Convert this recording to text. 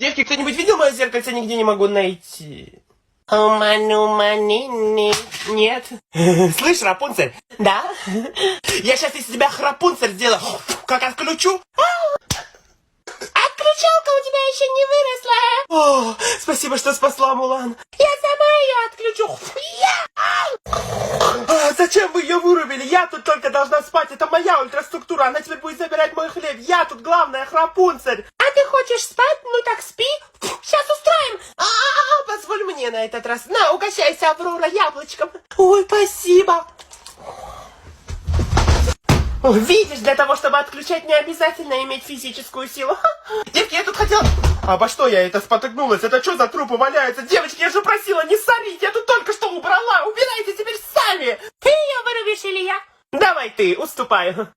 Девки, кто-нибудь видел мое зеркальце? Нигде не могу найти. Нет. Слышь, Рапунцель? Да? Я сейчас из тебя Храпунцель сделаю. Как отключу? Отключалка у тебя еще не выросла. О, спасибо, что спасла, Мулан. Я сама ее отключу. Зачем вы ее вырубили? Я тут только должна спать. Это моя ультраструктура. Она теперь будет забирать мой хлеб. Я тут главная, Храпунцель. А ты хочешь спать? Ну так спи. Сейчас устроим. Позволь мне на этот раз. На, угощайся, Аврора, яблочком. Ой, спасибо. Видишь, для того, чтобы отключать, не обязательно иметь физическую силу. Девки, я тут хотела... Обо что я это спотыкнулась? Это что за трупы валяются? Девочки, я же просила не сорить. Я тут только что убрала. Убирайте теперь сами. Ты ее вырубишь или я? Давай ты, уступаю.